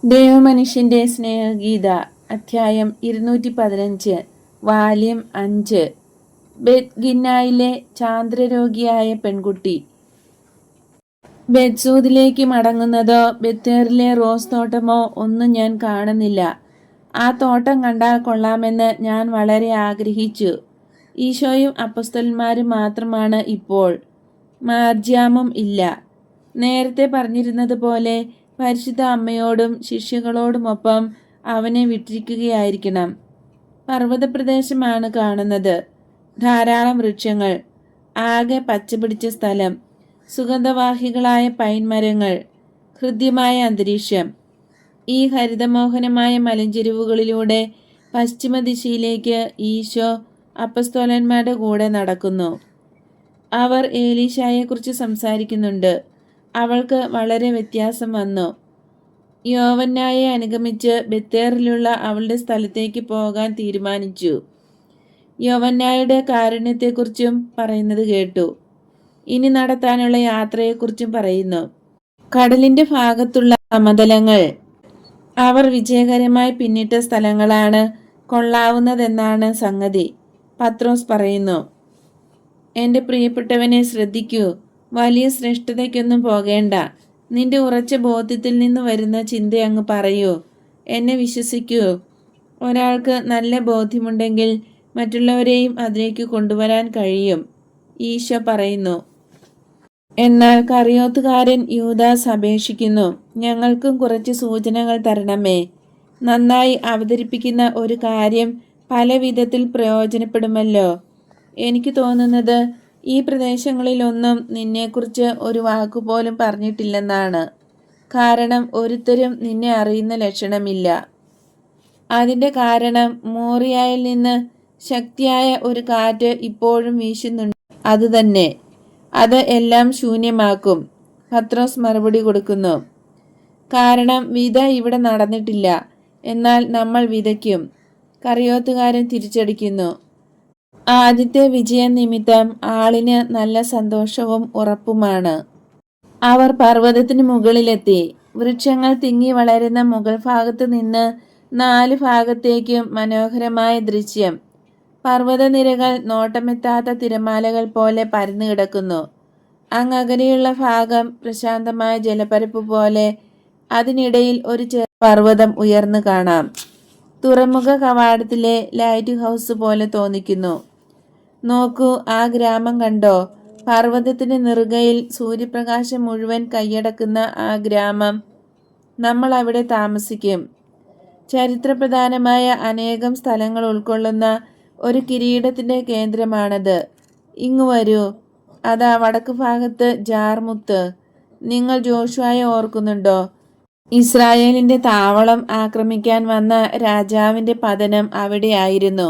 ദൈവമനുഷ്യന്റെ സ്നേഹഗീത അധ്യായം 215 വാല്യം 5. ബെത്ഗിന്നായിലെ ചാന്ദ്രരോഗിയായ പെൺകുട്ടി. ബെത്സൂദിലേക്ക് മടങ്ങുന്നതോ ബത്തേറിലെ റോസ് തോട്ടമോ ഒന്നും ഞാൻ കാണുന്നില്ല. ആ തോട്ടം കണ്ടാൽ കൊള്ളാമെന്ന് ഞാൻ വളരെ ആഗ്രഹിച്ചു. ഈശോയും അപ്പൊസ്തലന്മാരും മാത്രമാണ് ഇപ്പോൾ. മാർജ്യാമും ഇല്ല. നേരത്തെ പറഞ്ഞിരുന്നത് പോലെ പരിശുദ്ധ അമ്മയോടും ശിഷ്യകളോടുമൊപ്പം അവനെ വിട്ടിരിക്കുകയായിരിക്കണം. പർവ്വതപ്രദേശമാണ് കാണുന്നത്. ധാരാളം വൃക്ഷങ്ങൾ, ആകെ പച്ചപിടിച്ച സ്ഥലം, സുഗന്ധവാഹികളായ പൈൻ മരങ്ങൾ, ഹൃദ്യമായ അന്തരീക്ഷം. ഈ ഹരിതമോഹനമായ മലഞ്ചെരിവുകളിലൂടെ പശ്ചിമദിശയിലേക്ക് ഈശോ അപ്പസ്തോലന്മാരുടെ കൂടെ നടക്കുന്നു. അവർ ഏലീശായെക്കുറിച്ച് സംസാരിക്കുന്നുണ്ട്. അവൾക്ക് വളരെ വ്യത്യാസം വന്നു. യോവന്നായെ അനുഗമിച്ച് ബത്തേറിലുള്ള അവളുടെ സ്ഥലത്തേക്ക് പോകാൻ തീരുമാനിച്ചു. യോവന്നായുടെ കാരുണ്യത്തെക്കുറിച്ചും പറയുന്നത് കേട്ടു. ഇനി നടത്താനുള്ള യാത്രയെക്കുറിച്ചും പറയുന്നു. കടലിന്റെ ഭാഗത്തുള്ള സമതലങ്ങൾ അവർ വിജയകരമായി പിന്നിട്ട സ്ഥലങ്ങളാണ് കൊള്ളാവുന്നതെന്നാണ് സംഗതി. പത്രോസ് പറയുന്നു, എൻ്റെ പ്രിയപ്പെട്ടവനെ ശ്രദ്ധിക്കൂ. വലിയ ശ്രേഷ്ഠതയ്ക്കൊന്നും പോകേണ്ട. നിന്റെ ഉറച്ച ബോധ്യത്തിൽ നിന്ന് വരുന്ന ചിന്ത അങ്ങ് പറയൂ. എന്നെ വിശ്വസിക്കൂ. ഒരാൾക്ക് നല്ല ബോധ്യമുണ്ടെങ്കിൽ മറ്റുള്ളവരെയും അതിലേക്ക് കൊണ്ടുവരാൻ കഴിയും, ഈശോ പറയുന്നു. എന്നാൽ കറിയോത്തുകാരൻ യൂദാസ് അപേക്ഷിക്കുന്നു, ഞങ്ങൾക്കും കുറച്ച് സൂചനകൾ തരണമേ. നന്നായി അവതരിപ്പിക്കുന്ന ഒരു കാര്യം പല വിധത്തിൽ പ്രയോജനപ്പെടുമല്ലോ. എനിക്ക് തോന്നുന്നത് ഈ പ്രദേശങ്ങളിലൊന്നും നിന്നെക്കുറിച്ച് ഒരു വാക്കുപോലും പറഞ്ഞിട്ടില്ലെന്നാണ്. കാരണം ഒരുത്തരും നിന്നെ അറിയുന്ന ലക്ഷണമില്ല. അതിൻ്റെ കാരണം മോറിയായിൽ നിന്ന് ശക്തിയായ ഒരു കാറ്റ് ഇപ്പോഴും വീശുന്നുണ്ട്. അതുതന്നെ അത് എല്ലാം ശൂന്യമാക്കും. പത്രോസ് മറുപടി കൊടുക്കുന്നു, കാരണം വിത ഇവിടെ നടന്നിട്ടില്ല, എന്നാൽ നമ്മൾ വിതയ്ക്കും. കറിയോത്തുകാരൻ തിരിച്ചടിക്കുന്നു. ആദ്യത്തെ വിജയം നിമിത്തം ആളിന് നല്ല സന്തോഷവും ഉറപ്പുമാണ്. അവർ പർവ്വതത്തിന് മുകളിലെത്തി. വൃക്ഷങ്ങൾ തിങ്ങി വളരുന്ന മുകൾ ഭാഗത്ത് നിന്ന് 4 ഭാഗത്തേക്കും മനോഹരമായ ദൃശ്യം. പർവ്വതനിരകൾ നോട്ടമെത്താത്ത തിരമാലകൾ പോലെ പരന്നു കിടക്കുന്നു. അങ്ങകലെയുള്ള ഭാഗം പ്രശാന്തമായ ജലപ്പരപ്പ് പോലെ. അതിനിടയിൽ ഒരു ചെറിയ പർവ്വതം ഉയർന്നു കാണാം. തുറമുഖ കവാടത്തിലെ ലൈറ്റ് ഹൗസ് പോലെ തോന്നിക്കുന്നു. നോക്കൂ, ആ ഗ്രാമം കണ്ടോ? പർവ്വതത്തിന് നെറുകയിൽ സൂര്യപ്രകാശം മുഴുവൻ കൈയടക്കുന്ന ആ ഗ്രാമം. നമ്മൾ അവിടെ താമസിക്കും. ചരിത്രപ്രധാനമായ അനേകം സ്ഥലങ്ങൾ ഉൾക്കൊള്ളുന്ന ഒരു കിരീടത്തിൻ്റെ കേന്ദ്രമാണത്. ഇങ്ങു വരൂ. അതാ വടക്ക് ഭാഗത്ത് ജാർമുത്ത്. നിങ്ങൾ ജോഷുവയെ ഓർക്കുന്നുണ്ടോ? ഇസ്രായേലിന്റെ താവളം ആക്രമിക്കാൻ വന്ന രാജാവിന്റെ പതനം അവിടെയായിരുന്നു.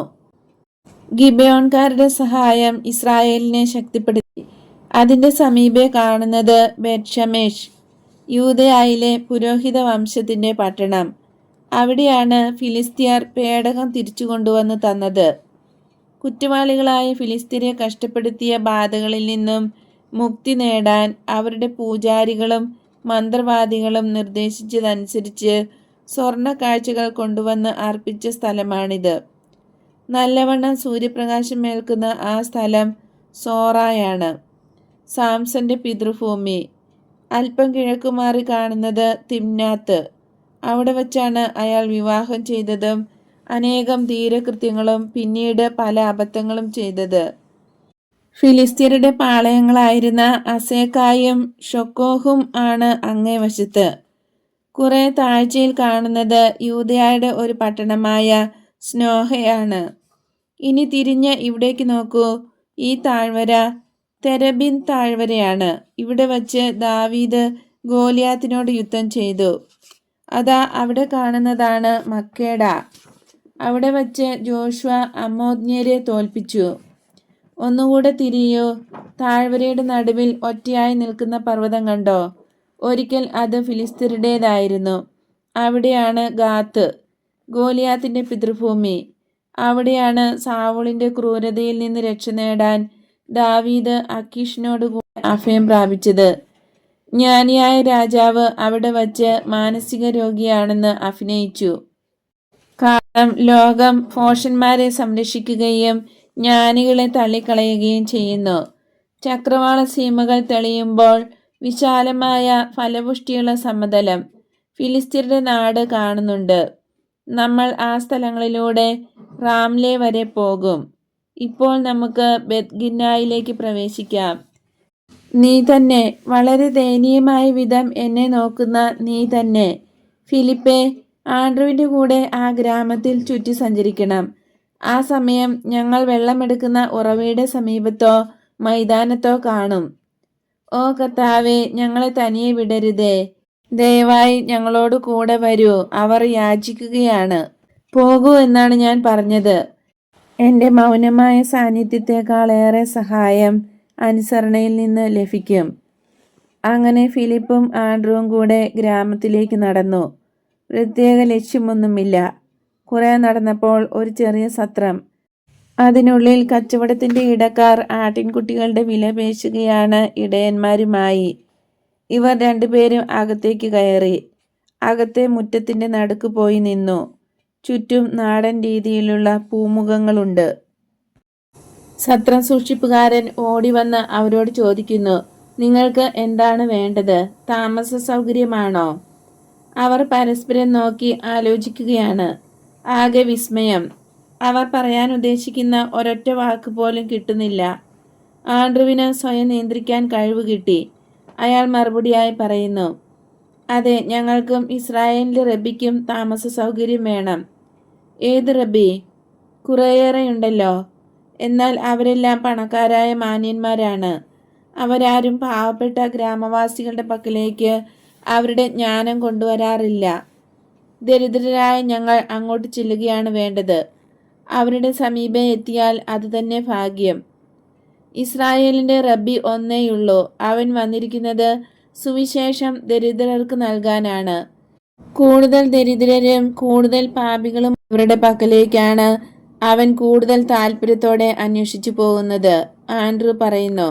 ഗിബെയോൻകാരുടെ സഹായം ഇസ്രായേലിനെ ശക്തിപ്പെടുത്തി. അതിന്റെ സമീപെ കാണുന്നത് ബേത്ത്ഷമേഷ്, യൂദയായിലെ പുരോഹിത വംശത്തിന്റെ പട്ടണം. അവിടെയാണ് ഫിലിസ്തീയർ പേടകം തിരിച്ചു കൊണ്ടുവന്ന് തന്നത്. കുറ്റവാളികളായ ഫിലിസ്തീരെ കഷ്ടപ്പെടുത്തിയ ബാധകളിൽ നിന്നും മുക്തി നേടാൻ അവരുടെ പൂജാരികളും മന്ത്രവാദികളും നിർദ്ദേശിച്ചതനുസരിച്ച് സ്വർണ്ണ കാഴ്ചകൾ കൊണ്ടുവന്ന് അർപ്പിച്ച സ്ഥലമാണിത്. നല്ലവണ്ണം സൂര്യപ്രകാശം ഏൽക്കുന്ന ആ സ്ഥലം സോറായാണ്, സാംസന്റെ പിതൃഭൂമി. അല്പം കിഴക്കുമാറി കാണുന്നത് തിമ്നാത്ത്. അവിടെ വച്ചാണ് അയാൾ വിവാഹം ചെയ്തതും അനേകം ധീരകൃത്യങ്ങളും പിന്നീട് പല അബദ്ധങ്ങളും ചെയ്തത്. ഫിലിസ്തീനയുടെ പാളയങ്ങളായിരുന്ന അസേക്കായും ഷൊക്കോഹും ആണ് അങ്ങേ വശത്ത്. കുറെ താഴ്ചയിൽ കാണുന്നത് യൂദയായുടെ ഒരു പട്ടണമായ സ്നോഹയാണ്. ഇനി തിരിഞ്ഞ് ഇവിടേക്ക് നോക്കൂ. ഈ താഴ്വര തെരബിൻ താഴ്വരയാണ്. ഇവിടെ വച്ച് ദാവീദ് ഗോലിയാത്തിനോട് യുദ്ധം ചെയ്തു. അതാ അവിടെ കാണുന്നതാണ് മക്കേഡ. അവിടെ വച്ച് ജോഷുവ അമ്മോന്യരെ തോൽപ്പിച്ചു. ഒന്നുകൂടെ തിരിയൂ. താഴ്വരയുടെ നടുവിൽ ഒറ്റയായി നിൽക്കുന്ന പർവ്വതം കണ്ടോ? ഒരിക്കൽ അത് ഫിലിസ്തീനരുടേതായിരുന്നു. അവിടെയാണ് ഗാത്ത്, ഗോലിയാത്തിന്റെ പിതൃഭൂമി. അവിടെയാണ് സാവൂളിന്റെ ക്രൂരതയിൽ നിന്ന് രക്ഷ നേടാൻ ദാവീദ് അക്കീഷിനോട് കൂടെ അഭയം പ്രാപിച്ചത്. ജ്ഞാനിയായ രാജാവ് അവിടെ വച്ച് മാനസിക രോഗിയാണെന്ന് അഭിനയിച്ചു. കാരണം ലോകം ഭോഷന്മാരെ സംരക്ഷിക്കുകയും ജ്ഞാനികളെ തള്ളിക്കളയുകയും ചെയ്യുന്നു. ചക്രവാള സീമകൾ തെളിയുമ്പോൾ വിശാലമായ ഫലപുഷ്ടിയുള്ള സമതലം ഫിലിസ്ത്യരുടെ നാട് കാണുന്നുണ്ട്. നമ്മൾ ആ സ്ഥലങ്ങളിലൂടെ റാംലെ വരെ പോകും. ഇപ്പോൾ നമുക്ക് ബെത്ഗിന്നായിലേക്ക് പ്രവേശിക്കാം. നീ തന്നെ, വളരെ ദയനീയമായ വിധം എന്നെ നോക്കുന്ന നീ തന്നെ. ഫിലിപ്പേ, ആൻഡ്രുവിൻ്റെ കൂടെ ആ ഗ്രാമത്തിൽ ചുറ്റി സഞ്ചരിക്കണം. ആ സമയം ഞങ്ങൾ വെള്ളമെടുക്കുന്ന ഉറവയുടെ സമീപത്തോ മൈതാനത്തോ കാണും. ഓ കർത്താവേ, ഞങ്ങളെ തനിയെ വിടരുതേ. ദയവായി ഞങ്ങളോട് കൂടെ വരൂ. അവർ യാചിക്കുകയാണ്. പോകൂ എന്നാണ് ഞാൻ പറഞ്ഞത്. എൻ്റെ മൗനമായ സാന്നിധ്യത്തെക്കാളേറെ സഹായം അനുസരണയിൽ നിന്ന് ലഭിക്കും. അങ്ങനെ ഫിലിപ്പും ആൻഡ്രുവും കൂടെ ഗ്രാമത്തിലേക്ക് നടന്നു. പ്രത്യേക ലക്ഷ്യമൊന്നുമില്ല. കുറെ നടന്നപ്പോൾ ഒരു ചെറിയ സത്രം. അതിനുള്ളിൽ കച്ചവടത്തിൻ്റെ ഇടക്കാർ ആട്ടിൻകുട്ടികളുടെ വില പേശുകയാണ് ഇടയന്മാരുമായി. ഇവർ രണ്ടുപേരും അകത്തേക്ക് കയറി. അകത്തെ മുറ്റത്തിൻ്റെ നടുക്ക് പോയി നിന്നു. ചുറ്റും നാടൻ രീതിയിലുള്ള പൂമുഖങ്ങളുണ്ട്. സത്രം സൂക്ഷിപ്പുകാരൻ ഓടി വന്ന് അവരോട് ചോദിക്കുന്നു, നിങ്ങൾക്ക് എന്താണ് വേണ്ടത്? താമസ സൗകര്യമാണോ? അവർ പരസ്പരം നോക്കി ആലോചിക്കുകയാണ്. ആകെ വിസ്മയം. അവർ പറയാൻ ഉദ്ദേശിക്കുന്ന ഒരൊറ്റ വാക്ക് പോലും കിട്ടുന്നില്ല. ആൻഡ്രുവിന് സ്വയം നിയന്ത്രിക്കാൻ കഴിവ് കിട്ടി. അയാൾ മറുപടിയായി പറയുന്നു, അതെ, ഞങ്ങൾക്കും ഇസ്രായേലിലെ റബ്ബിക്കും താമസ സൗകര്യം വേണം. ഏത് റബ്ബി? കുറേയേറെയുണ്ടല്ലോ. എന്നാൽ അവരെല്ലാം പണക്കാരായ മാന്യന്മാരാണ്. അവരാരും പാവപ്പെട്ട ഗ്രാമവാസികളുടെ പക്കലേക്ക് അവരുടെ ജ്ഞാനം കൊണ്ടുവരാറില്ല. ദരിദ്രരായ ഞങ്ങൾ അങ്ങോട്ട് ചെല്ലുകയാണ് വേണ്ടത്. അവരുടെ സമീപം എത്തിയാൽ അതുതന്നെ ഭാഗ്യം. ഇസ്രായേലിൻ്റെ റബ്ബി ഒന്നേയുള്ളൂ. അവൻ വന്നിരിക്കുന്നത് സുവിശേഷം ദരിദ്രർക്ക് നൽകാനാണ്. കൂടുതൽ ദരിദ്രരും കൂടുതൽ പാപികളും അവരുടെ പക്കലേക്കാണ് അവൻ കൂടുതൽ താല്പര്യത്തോടെ അന്വേഷിച്ചു പോകുന്നത്. ആൻഡ്രു പറയുന്നു,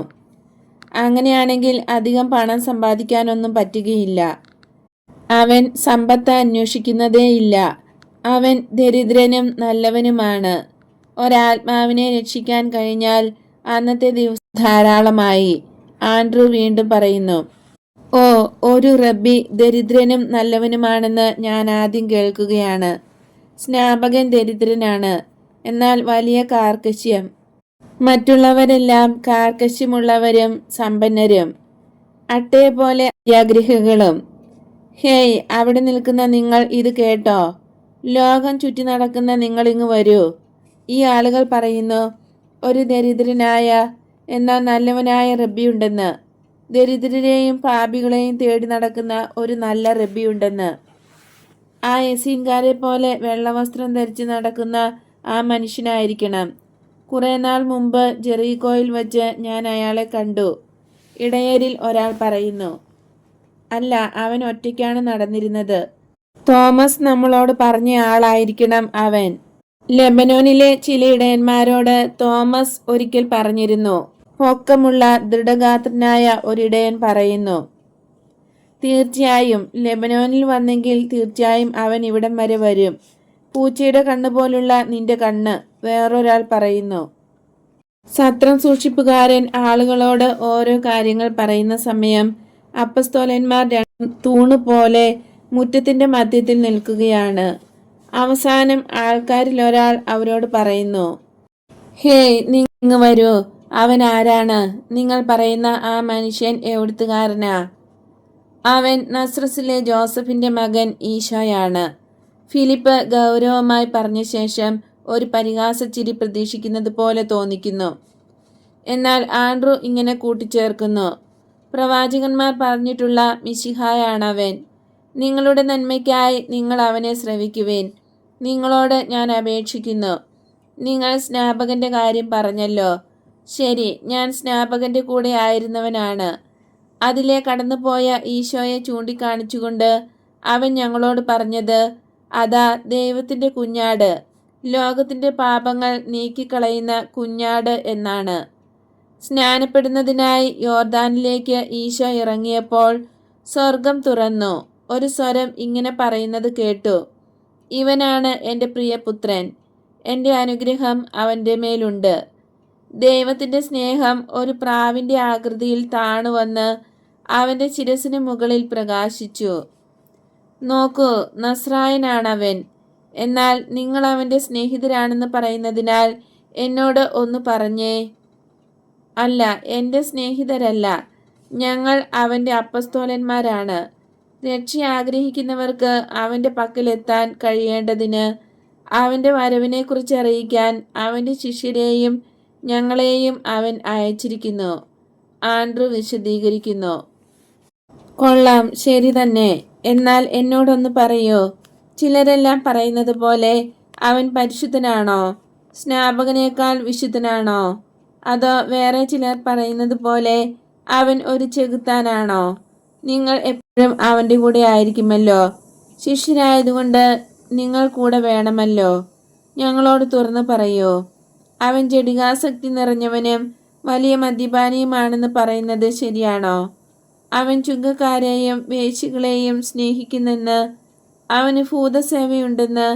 അങ്ങനെയാണെങ്കിൽ അധികം പണം സമ്പാദിക്കാനൊന്നും പറ്റുകയില്ല. അവൻ സമ്പത്ത് അന്വേഷിക്കുന്നതേയില്ല. അവൻ ദരിദ്രനും നല്ലവനുമാണ്. ഒരാത്മാവിനെ രക്ഷിക്കാൻ കഴിഞ്ഞാൽ അന്നത്തെ ദിവസം ധാരാളമായി. ആൻഡ്രു വീണ്ടും പറയുന്നു, ഓ, ഒരു റബ്ബി ദരിദ്രനും നല്ലവനുമാണെന്ന് ഞാൻ ആദ്യം കേൾക്കുകയാണ്. സ്നാപകൻ ദരിദ്രനാണ്, എന്നാൽ വലിയ കാർക്കശ്യം. മറ്റുള്ളവരെല്ലാം കാർക്കശ്യമുള്ളവരും സമ്പന്നരും, അട്ടയെ പോലെ അത്യാഗ്രഹികളും. ഹേയ്, അവിടെ നിൽക്കുന്ന നിങ്ങൾ ഇത് കേട്ടോ? ലോകം ചുറ്റി നടക്കുന്ന നിങ്ങളിങ്ങ് വരൂ. ഈ ആളുകൾ പറയുന്നു, ഒരു ദരിദ്രനായ എന്നാൽ നല്ലവനായ റബ്ബിയുണ്ടെന്ന്. ദരിദ്രരെയും പാപികളെയും തേടി നടക്കുന്ന ഒരു നല്ല റബ്ബിയുണ്ടെന്ന്. ആ എസീൻകാരെ പോലെ വെള്ളവസ്ത്രം ധരിച്ച് നടക്കുന്ന ആ മനുഷ്യനായിരിക്കണം. കുറേ നാൾ മുമ്പ് ജെറീക്കോയിൽ വച്ച് ഞാൻ അയാളെ കണ്ടു. ഇടയരിൽ ഒരാൾ പറയുന്നു, അല്ല, അവൻ ഒറ്റയ്ക്കാണ് നടന്നിരുന്നത്. തോമസ് നമ്മളോട് പറഞ്ഞ ആളായിരിക്കണം അവൻ. ലെബനോനിലെ ചില ഇടയന്മാരോട് തോമസ് ഒരിക്കൽ പറഞ്ഞിരുന്നു. പൊക്കമുള്ള ദൃഢഗാത്രനായ ഒരിടയൻ പറയുന്നു, തീർച്ചയായും ലെബനോനിൽ വന്നെങ്കിൽ തീർച്ചയായും അവൻ ഇവിടം വരെ വരും. പൂച്ചയുടെ കണ്ണ് പോലുള്ള നിന്റെ കണ്ണ്, വേറൊരാൾ പറയുന്നു. സത്രം സൂക്ഷിപ്പുകാരൻ ആളുകളോട് ഓരോ കാര്യങ്ങൾ പറയുന്ന സമയം അപ്പസ്തോലന്മാർ തൂണ് പോലെ മുറ്റത്തിന്റെ മധ്യത്തിൽ നിൽക്കുകയാണ്. അവസാനം ആൾക്കാരിൽ ഒരാൾ അവരോട് പറയുന്നു, ഹേയ്, നിങ്ങൾ വരൂ. അവൻ ആരാണ്? നിങ്ങൾ പറയുന്ന ആ മനുഷ്യൻ എവിടുത്തുകാരനാ? അവൻ നസ്രസിലെ ജോസഫിന്റെ മകൻ ഈശോയാണ്. ഫിലിപ്പ് ഗൗരവമായി പറഞ്ഞ ശേഷം ഒരു പരിഹാസച്ചിരി പ്രതീക്ഷിക്കുന്നത് പോലെ തോന്നിക്കുന്നു. എന്നാൽ ആൻഡ്രു ഇങ്ങനെ കൂട്ടിച്ചേർക്കുന്നു, പ്രവാചകന്മാർ പറഞ്ഞിട്ടുള്ള മിശിഹായാണവൻ. നിങ്ങളുടെ നന്മയ്ക്കായി നിങ്ങൾ അവനെ ശ്രവിക്കുവിൻ. നിങ്ങളോട് ഞാൻ അപേക്ഷിക്കുന്നു. നിങ്ങൾ സ്നാപകന്റെ കാര്യം പറഞ്ഞല്ലോ. ശരി, ഞാൻ സ്നാപകന്റെ കൂടെ ആയിരുന്നവനാണ്. അതിലെ കടന്നുപോയ ഈശോയെ ചൂണ്ടിക്കാണിച്ചുകൊണ്ട് അവൻ ഞങ്ങളോട് പറഞ്ഞത്, അതാ ദൈവത്തിൻ്റെ കുഞ്ഞാട്, ലോകത്തിൻ്റെ പാപങ്ങൾ നീക്കിക്കളയുന്ന കുഞ്ഞാട് എന്നാണ്. സ്നാനപ്പെടുന്നതിനായി യോർദാനിലേക്ക് ഈശോ ഇറങ്ങിയപ്പോൾ സ്വർഗം തുറന്നു. ഒരു സ്വരം ഇങ്ങനെ പറയുന്നത് കേട്ടു: ഇവനാണ് എൻ്റെ പ്രിയപുത്രൻ, എൻ്റെ അനുഗ്രഹം അവൻ്റെ മേലുണ്ട്. ദൈവത്തിൻ്റെ സ്നേഹം ഒരു പ്രാവിൻ്റെ ആകൃതിയിൽ താണുവന്ന് അവൻ്റെ ശിരസിന് മുകളിൽ പ്രകാശിച്ചു. നോക്കൂ, നസ്രായനാണവൻ. എന്നാൽ നിങ്ങൾ അവൻ്റെ സ്നേഹിതരാണെന്ന് പറയുന്നതിനാൽ എന്നോട് ഒന്ന് പറഞ്ഞേ. അല്ല, എൻ്റെ സ്നേഹിതരല്ല, ഞങ്ങൾ അവൻ്റെ അപ്പസ്തോലന്മാരാണ്. രക്ഷ ആഗ്രഹിക്കുന്നവർക്ക് അവൻ്റെ പക്കലെത്താൻ കഴിയേണ്ടതിന് അവൻ്റെ വരവിനെക്കുറിച്ച് അറിയിക്കാൻ അവൻ്റെ ശിഷ്യരെയും ഞങ്ങളെയും അവൻ അയച്ചിരിക്കുന്നു. ആൻഡ്രു വിശദീകരിക്കുന്നു. കൊള്ളാം, ശരി തന്നെ. എന്നാൽ എന്നോടൊന്ന് പറയൂ, ചിലരെല്ലാം പറയുന്നത് പോലെ അവൻ പരിശുദ്ധനാണോ? സ്നാപകനേക്കാൾ വിശുദ്ധനാണോ? അതോ വേറെ ചിലർ പറയുന്നത് പോലെ അവൻ ഒരു ചെകുത്താനാണോ? നിങ്ങൾ എപ്പോഴും അവൻ്റെ കൂടെ ആയിരിക്കുമല്ലോ. ശിഷ്യരായതുകൊണ്ട് നിങ്ങൾ കൂടെ വേണമല്ലോ. ഞങ്ങളോട് തുറന്നു പറയൂ, അവൻ ജഡികാസക്തി നിറഞ്ഞവനും വലിയ മദ്യപാനിയുമാണെന്ന് പറയുന്നത് ശരിയാണോ? അവൻ ചുങ്കക്കാരെയും വേശ്യകളെയും സ്നേഹിക്കുന്നെന്ന്, അവന് ഭൂതസേവയുണ്ടെന്ന്,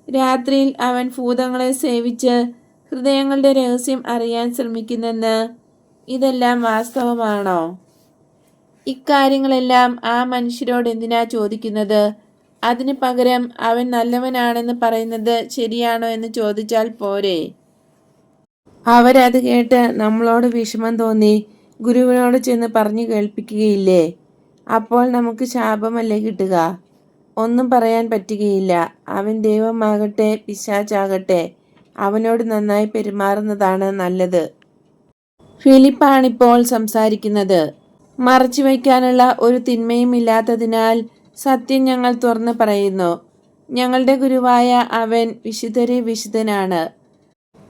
രാത്രിയിൽ അവൻ ഭൂതങ്ങളെ സേവിച്ച് ഹൃദയങ്ങളുടെ രഹസ്യം അറിയാൻ ശ്രമിക്കുന്നെന്ന്, ഇതെല്ലാം വാസ്തവമാണോ? ഇക്കാര്യങ്ങളെല്ലാം ആ മനുഷ്യരോട് എന്തിനാ ചോദിക്കുന്നത്? അതിന് പകരം അവൻ നല്ലവനാണെന്ന് പറയുന്നത് ശരിയാണോ എന്ന് ചോദിച്ചാൽ പോരെ? അവരത് കേട്ട് നമ്മളോട് വിഷമം തോന്നി ഗുരുവിനോട് ചെന്ന് പറഞ്ഞു കേൾപ്പിക്കുകയില്ലേ? അപ്പോൾ നമുക്ക് ശാപമല്ലേ കിട്ടുക? ഒന്നും പറയാൻ പറ്റുകയില്ല. അവൻ ദൈവമാകട്ടെ പിശാചാകട്ടെ, അവനോട് നന്നായി പെരുമാറുന്നതാണ് നല്ലത്. ഫിലിപ്പാണിപ്പോൾ സംസാരിക്കുന്നത്. മറച്ചു വയ്ക്കാനുള്ള ഒരു തിന്മയും ഇല്ലാത്തതിനാൽ സത്യം ഞങ്ങൾ തുറന്നു പറയുന്നു. ഞങ്ങളുടെ ഗുരുവായ അവൻ വിശുദ്ധരിൽ വിശുദ്ധനാണ്.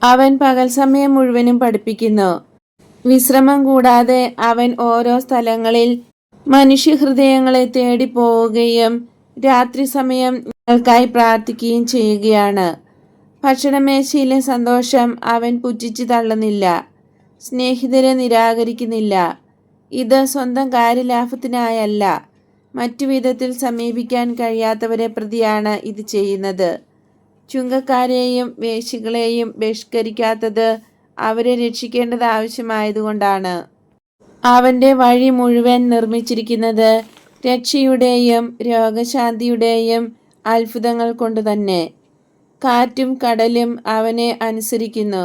അവൻ പകൽ സമയം മുഴുവനും പഠിപ്പിക്കുന്നു. വിശ്രമം കൂടാതെ അവൻ ഓരോ സ്ഥലങ്ങളിൽ മനുഷ്യഹൃദയങ്ങളെ തേടി പോവുകയും രാത്രി സമയം ഞങ്ങൾക്കായി പ്രാർത്ഥിക്കുകയും ചെയ്യുകയാണ്. ഭക്ഷണമേശയിലെ സന്തോഷം അവൻ പുച്ഛിച്ചു തള്ളുന്നില്ല, സ്നേഹിതരെ നിരാകരിക്കുന്നില്ല. ഇത് സ്വന്തം കാര്യലാഭത്തിനായല്ല, മറ്റു വിധത്തിൽ സമീപിക്കാൻ കഴിയാത്തവരെ പ്രതിയാണ് ഇത് ചെയ്യുന്നത്. ചുങ്കക്കാരെയും വേശ്യകളെയും ബഹിഷ്കരിക്കാത്തത് അവരെ രക്ഷിക്കേണ്ടത് ആവശ്യമായതുകൊണ്ടാണ്. അവൻ്റെ വഴി മുഴുവൻ നിർമ്മിച്ചിരിക്കുന്നത് രക്ഷയുടെയും രോഗശാന്തിയുടെയും അത്ഭുതങ്ങൾ കൊണ്ട് തന്നെ. കാറ്റും കടലും അവനെ അനുസരിക്കുന്നു.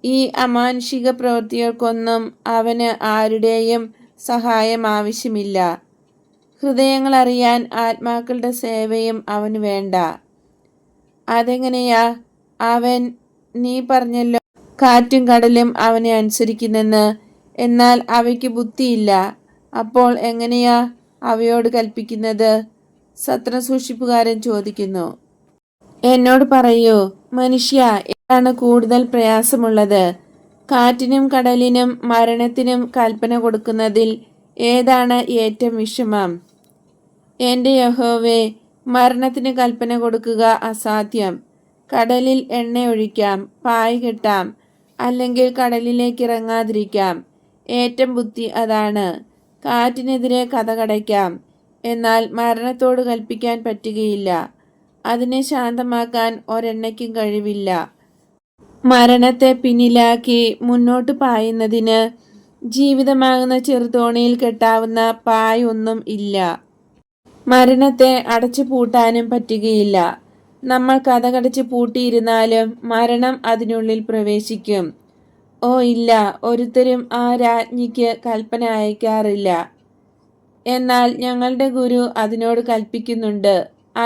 ഈ അമാനുഷിക പ്രവൃത്തികൾക്കൊന്നും അവന് ആരുടെയും സഹായം ആവശ്യമില്ല. ഹൃദയങ്ങൾ അറിയാൻ ആത്മാക്കളുടെ സേവയും അവന് വേണ്ട. അതെങ്ങനെയാ? നീ പറഞ്ഞല്ലോ കാറ്റും കടലും അവനെ അനുസരിക്കുന്നെന്ന്. എന്നാൽ അവയ്ക്ക് ബുദ്ധിയില്ല. അപ്പോൾ എങ്ങനെയാ അവയോട് കൽപ്പിക്കുന്നത്? സത്രം സൂക്ഷിപ്പുകാരൻ ചോദിക്കുന്നു. എന്നോട് പറയൂ മനുഷ്യ, ഏതാണ് കൂടുതൽ പ്രയാസമുള്ളത്? കാറ്റിനും കടലിനും മരണത്തിനും കൽപ്പന കൊടുക്കുന്നതിൽ ഏതാണ് ഏറ്റവും വിഷമം? എൻ്റെ യഹോവേ, മരണത്തിന് കൽപ്പന കൊടുക്കുക അസാധ്യം. കടലിൽ എണ്ണ ഒഴിക്കാം, പായ് കെട്ടാം, അല്ലെങ്കിൽ കടലിലേക്ക് ഇറങ്ങാതിരിക്കാം. ഏറ്റവും ബുദ്ധി അതാണ്. കാറ്റിനെതിരെ കതകടയ്ക്കാം, എന്നാൽ മരണത്തോട് കൽപ്പിക്കാൻ പറ്റുകയില്ല. അതിനെ ശാന്തമാക്കാൻ ഒരെണ്ണയ്ക്കും കഴിവില്ല. മരണത്തെ പിന്നിലാക്കി മുന്നോട്ട് പായുന്നതിന് ജീവിതമാകുന്ന ചെറുതോണിയിൽ കെട്ടാവുന്ന പായ് ഒന്നും ഇല്ല. മരണത്തെ അടച്ചു പൂട്ടാനും പറ്റുകയില്ല. നമ്മൾ കതകടച്ച് പൂട്ടിയിരുന്നാലും മരണം അതിനുള്ളിൽ പ്രവേശിക്കും. ഓ ഇല്ല, ഒരുത്തരും ആ രാജ്ഞിക്ക് കൽപ്പന അയക്കാറില്ല. എന്നാൽ ഞങ്ങളുടെ ഗുരു അതിനോട് കൽപ്പിക്കുന്നുണ്ട്.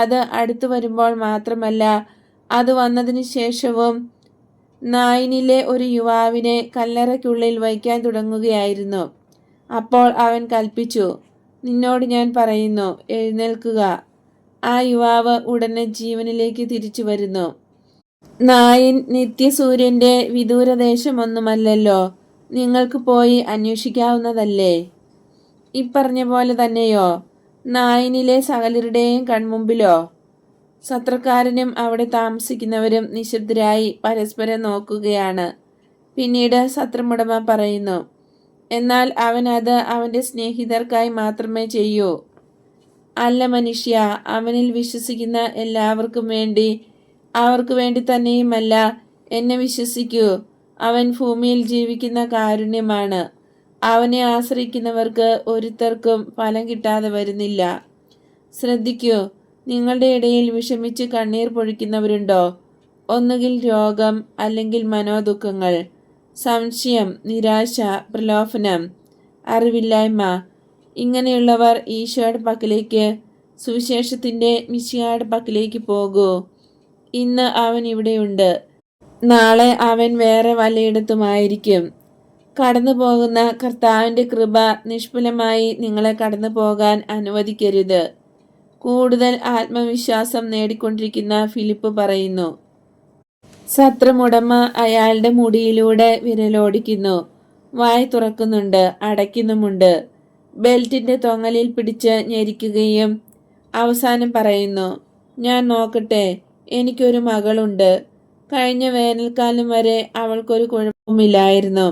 അത് അടുത്തു വരുമ്പോൾ മാത്രമല്ല, അത് വന്നതിന് ശേഷവും. നായിനിലെ ഒരു യുവാവിനെ കല്ലറയ്ക്കുള്ളിൽ വയ്ക്കാൻ തുടങ്ങുകയായിരുന്നു. അപ്പോൾ അവൻ കൽപ്പിച്ചു, നിന്നോട് ഞാൻ പറയുന്നു, എഴുന്നേൽക്കുക. ആ യുവാവ് ഉടനെ ജീവനിലേക്ക് തിരിച്ചു വരുന്നു. നായിൻ നിത്യസൂര്യൻ്റെ വിദൂരദേശമൊന്നുമല്ലല്ലോ, നിങ്ങൾക്ക് പോയി അന്വേഷിക്കാവുന്നതല്ലേ? ഇപ്പറഞ്ഞ പോലെ തന്നെയോ? നായിനിലെ സകലരുടെയും കൺമുമ്പിലോ? സത്രക്കാരനും അവിടെ താമസിക്കുന്നവരും നിശബ്ദരായി പരസ്പരം നോക്കുകയാണ്. പിന്നീട് സത്രമുടമ പറയുന്നു, എന്നാൽ അവൻ അത് അവൻ്റെ സ്നേഹിതർക്കായി മാത്രമേ ചെയ്യൂ. അല്ല മനുഷ്യ, അവനിൽ വിശ്വസിക്കുന്ന എല്ലാവർക്കും വേണ്ടി, അവർക്ക് വേണ്ടി തന്നെയുമല്ല, എന്നെ വിശ്വസിക്കൂ. അവൻ ഭൂമിയിൽ ജീവിക്കുന്ന കാരുണ്യമാണ്. അവനെ ആശ്രയിക്കുന്നവർക്ക് ഒരുത്തർക്കും ഫലം കിട്ടാതെ വരുന്നില്ല. ശ്രദ്ധിക്കൂ, നിങ്ങളുടെ ഇടയിൽ വിഷമിച്ച് കണ്ണീർ പൊഴിക്കുന്നവരുണ്ടോ? ഒന്നുകിൽ രോഗം, അല്ലെങ്കിൽ മനോദുഃഖങ്ങൾ, സംശയം, നിരാശ, പ്രലോഭനം, അറിവില്ലായ്മ. ഇങ്ങനെയുള്ളവർ ഈശോയുടെ പക്കലേക്ക്, സുവിശേഷത്തിൻ്റെ മിശിഹായുടെ പക്കലേക്ക് പോകൂ. ഇന്ന് അവൻ ഇവിടെയുണ്ട്, നാളെ അവൻ വേറെ വല്ലയിടത്തുമായിരിക്കും. കടന്നു പോകുന്ന കർത്താവിൻ്റെ കൃപ നിഷ്ഫലമായി നിങ്ങളെ കടന്നു പോകാൻ അനുവദിക്കരുത്. കൂടുതൽ ആത്മവിശ്വാസം നേടിക്കൊണ്ടിരിക്കുന്ന ഫിലിപ്പ് പറയുന്നു. സത്രമുടമ അയാളുടെ മുടിയിലൂടെ വിരലോടിക്കുന്നു. വായ് തുറക്കുന്നുണ്ട്, അടയ്ക്കുന്നുമുണ്ട്. ബെൽറ്റിൻ്റെ തൊങ്ങലിൽ പിടിച്ച് ഞെരിക്കുകയും അവസാനം പറയുന്നു, ഞാൻ നോക്കട്ടെ, എനിക്കൊരു മകളുണ്ട്. കഴിഞ്ഞ വേനൽക്കാലം വരെ അവൾക്കൊരു കുഴപ്പമില്ലായിരുന്നു.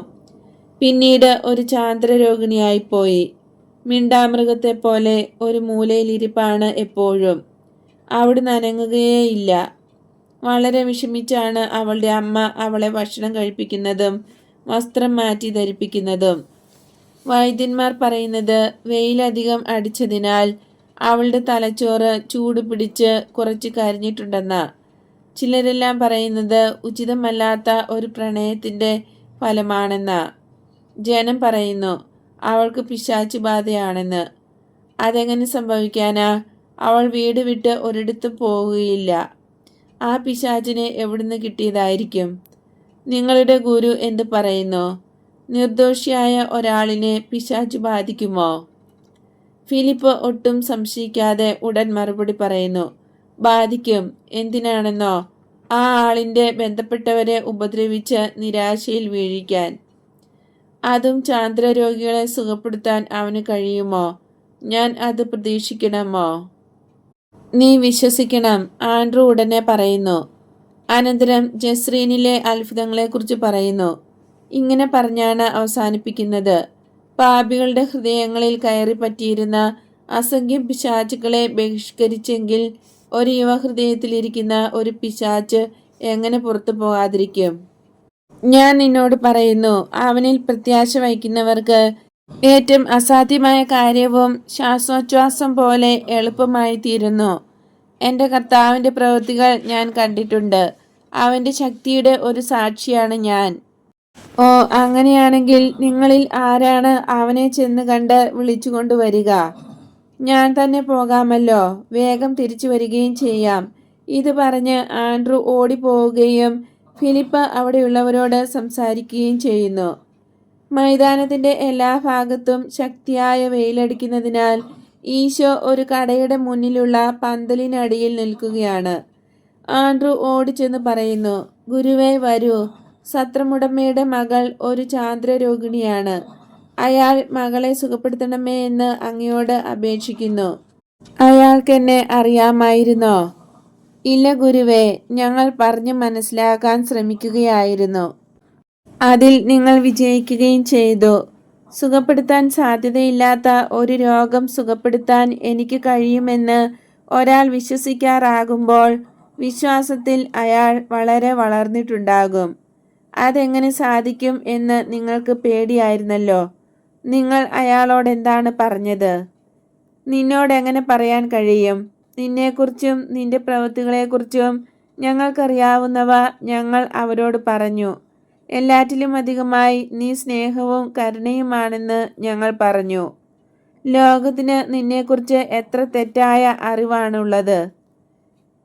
പിന്നീട് ഒരു ചാന്ദ്രരോഗിണിയായിപ്പോയി. മിണ്ടാമൃഗത്തെപ്പോലെ ഒരു മൂലയിലിരിപ്പാണ് എപ്പോഴും. അവിടുന്ന് അനങ്ങുകയേയില്ല. വളരെ വിഷമിച്ചാണ് അവളുടെ അമ്മ അവളെ ഭക്ഷണം കഴിപ്പിക്കുന്നതും വസ്ത്രം മാറ്റി ധരിപ്പിക്കുന്നതും. വൈദ്യന്മാർ പറയുന്നത് വെയിലധികം അടിച്ചതിനാൽ അവളുടെ തലച്ചോറ് ചൂട് പിടിച്ച് കുറച്ച് കരിഞ്ഞിട്ടുണ്ടെന്നാ. ചിലരെല്ലാം പറയുന്നത് ഉചിതമല്ലാത്ത ഒരു പ്രണയത്തിൻ്റെ ഫലമാണെന്നാ. ജനം പറയുന്നു അവൾക്ക് പിശാച് ബാധയാണെന്ന്. അതെങ്ങനെ സംഭവിക്കാനാ? അവൾ വീട് വിട്ട് ഒരിടത്തും പോകുകയില്ല. ആ പിശാചിനെ എവിടുന്ന് കിട്ടിയതായിരിക്കും? നിങ്ങളുടെ ഗുരു എന്ത് പറയുന്നു? നിർദോഷിയായ ഒരാളിനെ പിശാച് ബാധിക്കുമോ? ഫിലിപ്പ് ഒട്ടും സംശയിക്കാതെ ഉടൻ മറുപടി പറയുന്നു, ബാധിക്കും. എന്തിനാണെന്നോ? ആ ആളിൻ്റെ ബന്ധപ്പെട്ടവരെ ഉപദ്രവിച്ച് നിരാശയിൽ വീഴിക്കാൻ. അതും ചാന്ദ്രരോഗികളെ സുഖപ്പെടുത്താൻ അവന് കഴിയുമോ? ഞാൻ അത് പ്രതീക്ഷിക്കണമോ? നീ വിശ്വസിക്കണം, ആൻഡ്രൂ ഉടനെ പറയുന്നു. അനന്തരം ജസ്രീനിലെ അത്ഭുതങ്ങളെക്കുറിച്ച് പറയുന്നു. ഇങ്ങനെ പറഞ്ഞാണ് അവസാനിപ്പിക്കുന്നത്. പാപികളുടെ ഹൃദയങ്ങളിൽ കയറി പറ്റിയിരുന്ന അസംഖ്യം പിശാചുക്കളെ ബഹിഷ്കരിച്ചെങ്കിൽ ഒരു യുവഹൃദയത്തിലിരിക്കുന്ന ഒരു പിശാച് എങ്ങനെ പുറത്തു പോകാതിരിക്കും? ഞാൻ നിന്നോട് പറയുന്നു, അവനിൽ പ്രത്യാശ വയ്ക്കുന്നവർക്ക് ഏറ്റവും അസാധ്യമായ കാര്യവും ശ്വാസോച്ഛ്വാസം പോലെ എളുപ്പമായി തീരുന്നു. എൻ്റെ കർത്താവിൻ്റെ പ്രവൃത്തികൾ ഞാൻ കണ്ടിട്ടുണ്ട്. അവൻ്റെ ശക്തിയുടെ ഒരു സാക്ഷിയാണ് ഞാൻ. ഓ, അങ്ങനെയാണെങ്കിൽ നിങ്ങളിൽ ആരാണ് അവനെ ചെന്ന് കണ്ട് വിളിച്ചു കൊണ്ടുവരിക? ഞാൻ തന്നെ പോകാമല്ലോ, വേഗം തിരിച്ചു വരികയും ചെയ്യാം. ഇത് പറഞ്ഞ് ആൻഡ്രൂ ഓടിപ്പോവുകയും ഫിലിപ്പ് അവിടെയുള്ളവരോട് സംസാരിക്കുകയും ചെയ്യുന്നു. മൈതാനത്തിൻ്റെ എല്ലാ ഭാഗത്തും ശക്തിയായ വെയിലടിക്കുന്നതിനാൽ ഈശോ ഒരു കടയുടെ മുന്നിലുള്ള പന്തലിനടിയിൽ നിൽക്കുകയാണ്. ആൻഡ്രൂ ഓടിച്ചെന്ന് പറയുന്നു, ഗുരുവേ വരൂ, സത്രമുടമയുടെ മകൾ ഒരു ചാന്ദ്രരോഗിണിയാണ്. അയാൾ മകളെ സുഖപ്പെടുത്തണമേ എന്ന് അങ്ങയോട് അപേക്ഷിക്കുന്നു. അയാൾക്കെന്നെ അറിയാമായിരുന്നോ? ഇല്ല ഗുരുവേ, ഞങ്ങൾ പറഞ്ഞു മനസ്സിലാക്കാൻ ശ്രമിക്കുകയായിരുന്നു. അതിൽ നിങ്ങൾ വിജയിക്കുകയും ചെയ്തു. സുഖപ്പെടുത്താൻ സാധ്യതയില്ലാത്ത ഒരു രോഗം സുഖപ്പെടുത്താൻ എനിക്ക് കഴിയുമെന്ന് ഒരാൾ വിശ്വസിക്കാറാകുമ്പോൾ വിശ്വാസത്തിൽ അയാൾ വളരെ വളർന്നിട്ടുണ്ടാകും. അതെങ്ങനെ സാധിക്കും എന്ന് നിങ്ങൾക്ക് പേടിയായിരുന്നല്ലോ. നിങ്ങൾ അയാളോട് എന്താണ് പറഞ്ഞത്? നിന്നോടെങ്ങനെ പറയാൻ കഴിയും? നിന്നെക്കുറിച്ചും നിന്റെ പ്രവൃത്തികളെക്കുറിച്ചും ഞങ്ങൾക്കറിയാവുന്നവ ഞങ്ങൾ അവരോട് പറഞ്ഞു. എല്ലാറ്റിലും അധികമായി നീ സ്നേഹവും കരുണയുമാണെന്ന് ഞങ്ങൾ പറഞ്ഞു. ലോകത്തിന് നിന്നെക്കുറിച്ച് എത്ര തെറ്റായ അറിവാണുള്ളത്.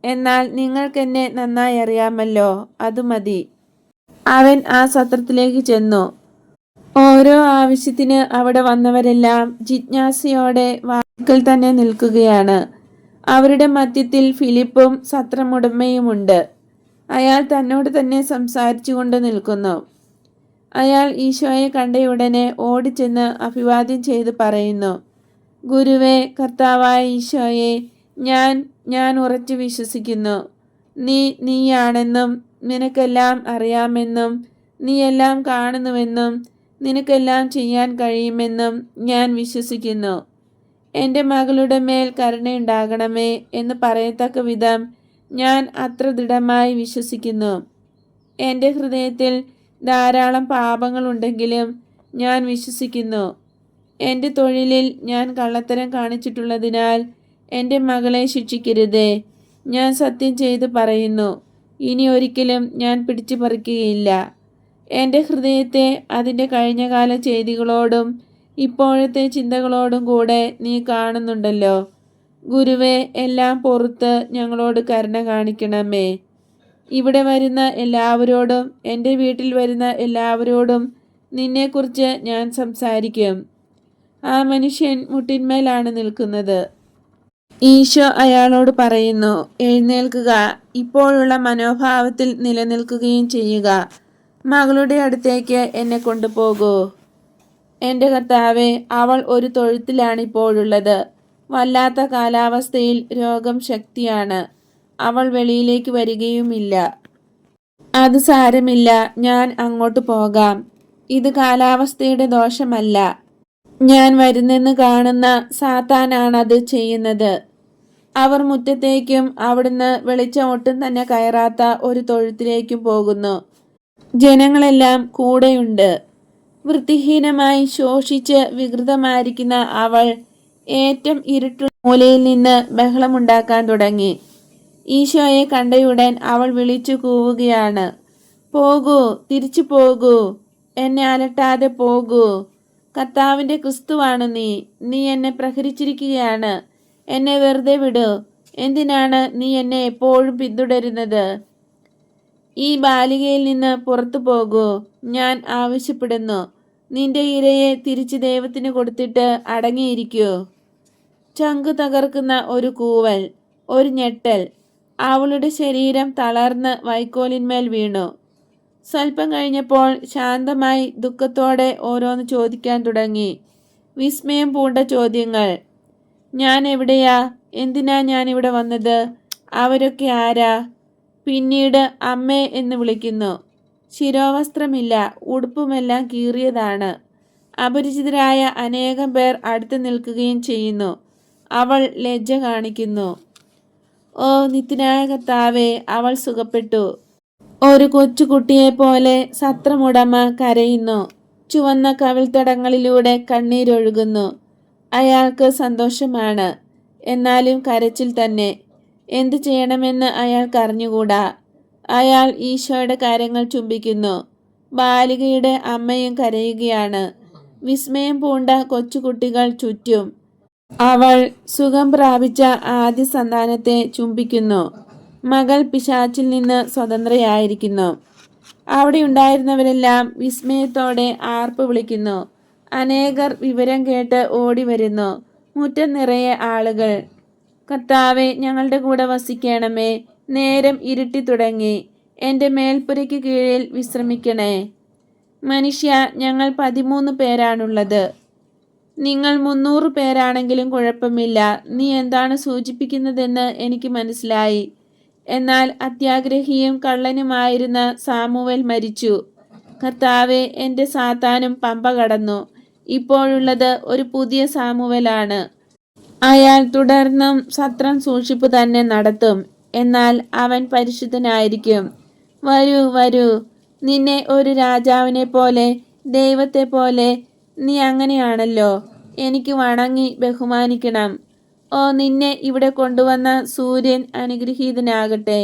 എന്നാൽ നിങ്ങൾക്കെന്നെ നന്നായി അറിയാമല്ലോ, അത് മതി. അവൻ ആ സത്രത്തിലേക്ക് ചെന്നു. ഓരോ ആവശ്യത്തിന് അവിടെ വന്നവരെല്ലാം ജിജ്ഞാസയോടെ വാതിൽക്കൽ തന്നെ നിൽക്കുകയാണ്. അവരുടെ മധ്യത്തിൽ ഫിലിപ്പും സത്രമുടമയുമുണ്ട്. അയാൾ തന്നോട് തന്നെ സംസാരിച്ചു കൊണ്ട് നിൽക്കുന്നു. അയാൾ ഈശോയെ കണ്ടയുടനെ ഓടിച്ചെന്ന് അഭിവാദ്യം ചെയ്ത് പറയുന്നു, ഗുരുവേ, കർത്താവായ ഈശോയെ, ഞാൻ ഉറച്ചു വിശ്വസിക്കുന്നു. നീയാണെന്നും നിനക്കെല്ലാം അറിയാമെന്നും നീ എല്ലാം കാണുന്നുവെന്നും നിനക്കെല്ലാം ചെയ്യാൻ കഴിയുമെന്നും ഞാൻ വിശ്വസിക്കുന്നു. എൻ്റെ മകളുടെ മേൽ കരുണയുണ്ടാകണമേ എന്ന് പറയത്തക്ക വിധം ഞാൻ അത്ര ദൃഢമായി വിശ്വസിക്കുന്നു. എൻ്റെ ഹൃദയത്തിൽ ധാരാളം പാപങ്ങളുണ്ടെങ്കിലും ഞാൻ വിശ്വസിക്കുന്നു. എൻ്റെ തൊഴിലിൽ ഞാൻ കള്ളത്തരം കാണിച്ചിട്ടുള്ളതിനാൽ എൻ്റെ മകളെ ശിക്ഷിക്കരുതേ. ഞാൻ സത്യം ചെയ്ത് പറയുന്നു, ഇനി ഒരിക്കലും ഞാൻ പിടിച്ചു പറിക്കുകയില്ല. എൻ്റെ ഹൃദയത്തെ അതിൻ്റെ കഴിഞ്ഞകാല ചെയ്തികളോടും ഇപ്പോഴത്തെ ചിന്തകളോടും കൂടെ നീ കാണുന്നുണ്ടല്ലോ. ഗുരുവേ, എല്ലാം പൊറുത്ത് ഞങ്ങളോട് കരുണ കാണിക്കണമേ. ഇവിടെ വരുന്ന എല്ലാവരോടും എൻ്റെ വീട്ടിൽ വരുന്ന എല്ലാവരോടും നിന്നെക്കുറിച്ച് ഞാൻ സംസാരിക്കും. ആ മനുഷ്യൻ മുട്ടിന്മേലാണ് നിൽക്കുന്നത്. ഈശോ അയാളോട് പറയുന്നു, എഴുന്നേൽക്കുക, ഇപ്പോഴുള്ള മനോഭാവത്തിൽ നിലനിൽക്കുകയും ചെയ്യുക. മകളുടെ അടുത്തേക്ക് എന്നെ കൊണ്ടുപോകൂ. എൻ്റെ കർത്താവേ, അവൾ ഒരു തൊഴുത്തിലാണ് ഇപ്പോഴുള്ളത്. വല്ലാത്ത കാലാവസ്ഥയിൽ രോഗം ശക്തിയാണ്. അവൾ വെളിയിലേക്ക് വരികയുമില്ല. അത് സാരമില്ല, ഞാൻ അങ്ങോട്ട് പോകാം. ഇത് കാലാവസ്ഥയുടെ ദോഷമല്ല. ഞാൻ വരുന്നെന്ന് കാണുന്ന സാത്താനാണത് ചെയ്യുന്നത്. അവർ മുറ്റത്തേക്കും അവിടുന്ന് വെളിച്ചം ഒട്ടും തന്നെ കയറാത്ത ഒരു തൊഴുത്തിലേക്കും പോകുന്നു. ജനങ്ങളെല്ലാം കൂടെയുണ്ട്. വൃത്തിഹീനമായി ശോഷിച്ച് വികൃതമായിരിക്കുന്ന അവൾ ഏറ്റവും ഇരുട്ടുള്ള മൂലയിൽ നിന്ന് ബഹളമുണ്ടാക്കാൻ തുടങ്ങി. ഈശോയെ കണ്ടയുടൻ അവൾ വിളിച്ചു കൂവുകയാണ്, പോകൂ, തിരിച്ചു പോകൂ, എന്നെ അലട്ടാതെ പോകൂ. കർത്താവിൻ്റെ ക്രിസ്തുവാണ് നീ എന്നെ പ്രഹരിച്ചിരിക്കുകയാണ്. എന്നെ വെറുതെ വിടൂ. എന്തിനാണ് നീ എന്നെ എപ്പോഴും പിന്തുടരുന്നത്? ഈ ബാലികയിൽ നിന്ന് പുറത്തു പോകൂ, ഞാൻ ആവശ്യപ്പെടുന്നു. നിന്റെ ഇരയെ തിരിച്ച് ദൈവത്തിന് കൊടുത്തിട്ട് അടങ്ങിയിരിക്കൂ. ചങ്കു തകർക്കുന്ന ഒരു കൂവൽ, ഒരു ഞെട്ടൽ. അവളുടെ ശരീരം തളർന്ന് വൈക്കോലിന്മേൽ വീണു. സ്വല്പം കഴിഞ്ഞപ്പോൾ ശാന്തമായി ദുഃഖത്തോടെ ഓരോന്ന് ചോദിക്കാൻ തുടങ്ങി. വിസ്മയം പൂണ്ട ചോദ്യങ്ങൾ. ഞാൻ എവിടെയാ? എന്തിനാ ഞാൻ ഇവിടെ വന്നത്? അവരൊക്കെ ആരാ? പിന്നീട് അമ്മേ എന്ന് വിളിക്കുന്നു. ശിരോവസ്ത്രമില്ല, ഉടുപ്പുമെല്ലാം കീറിയതാണ്. അപരിചിതരായ അനേകം പേർ അടുത്ത് നിൽക്കുകയും ചെയ്യുന്നു. അവൾ ലജ്ജ കാണിക്കുന്നു. ഓ നിത്യനായ കർത്താവേ, അവൾ സുഖപ്പെട്ടു. ഒരു കൊച്ചുകുട്ടിയെപ്പോലെ സത്രമുടമ കരയുന്നു. ചുവന്ന കവിൾത്തടങ്ങളിലൂടെ കണ്ണീരൊഴുകുന്നു. അയാൾക്ക് സന്തോഷമാണ്, എന്നാലും കരച്ചിൽ തന്നെ. എന്തു ചെയ്യണമെന്ന് അയാൾക്ക് അറിഞ്ഞുകൂടാ. അയാൾ ഈശോയുടെ കാര്യങ്ങൾ ചുംബിക്കുന്നു. ബാലികയുടെ അമ്മയും കരയുകയാണ്. വിസ്മയം പൂണ്ട കൊച്ചുകുട്ടികൾ ചുറ്റും. അവൾ സുഖം പ്രാപിച്ച ആദ്യ സന്താനത്തെ ചുംബിക്കുന്നു. മകൾ പിശാച്ചിൽ നിന്ന് സ്വതന്ത്രയായിരിക്കുന്നു. അവിടെ ഉണ്ടായിരുന്നവരെല്ലാം വിസ്മയത്തോടെ ആർപ്പ് വിളിക്കുന്നു. അനേകർ വിവരം കേട്ട് ഓടി വരുന്നു. മുറ്റം നിറയെ ആളുകൾ. കർത്താവെ, ഞങ്ങളുടെ കൂടെ വസിക്കണമേ. നേരം ഇരുട്ടി തുടങ്ങി. എൻ്റെ മേൽപ്പുരയ്ക്ക് കീഴിൽ വിശ്രമിക്കണേ. മനുഷ്യ, ഞങ്ങൾ 13 പേരാണുള്ളത്. നിങ്ങൾ 300 പേരാണെങ്കിലും കുഴപ്പമില്ല. നീ എന്താണ് സൂചിപ്പിക്കുന്നതെന്ന് എനിക്ക് മനസ്സിലായി. എന്നാൽ അത്യാഗ്രഹിയും കള്ളനുമായിരുന്ന സാമുവേൽ മരിച്ചു. കർത്താവെ, എൻ്റെ സാത്താനും പമ്പ കടന്നു. ഇപ്പോഴുള്ളത് ഒരു പുതിയ സാമുവേലാണ്. അയാൾ തുടർന്നും സത്രം സൂക്ഷിപ്പ് തന്നെ നടത്തും. എന്നാൽ അവൻ പരിശുദ്ധനായിരിക്കും. വരൂ വരൂ, നിന്നെ ഒരു രാജാവിനെ പോലെ, ദൈവത്തെ പോലെ. നീ അങ്ങനെയാണല്ലോ. എനിക്ക് വണങ്ങി ബഹുമാനിക്കണം. ഓ, നിന്നെ ഇവിടെ കൊണ്ടുവന്ന സൂര്യൻ അനുഗ്രഹീതനാകട്ടെ.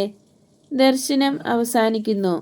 ദർശനം അവസാനിക്കുന്നു.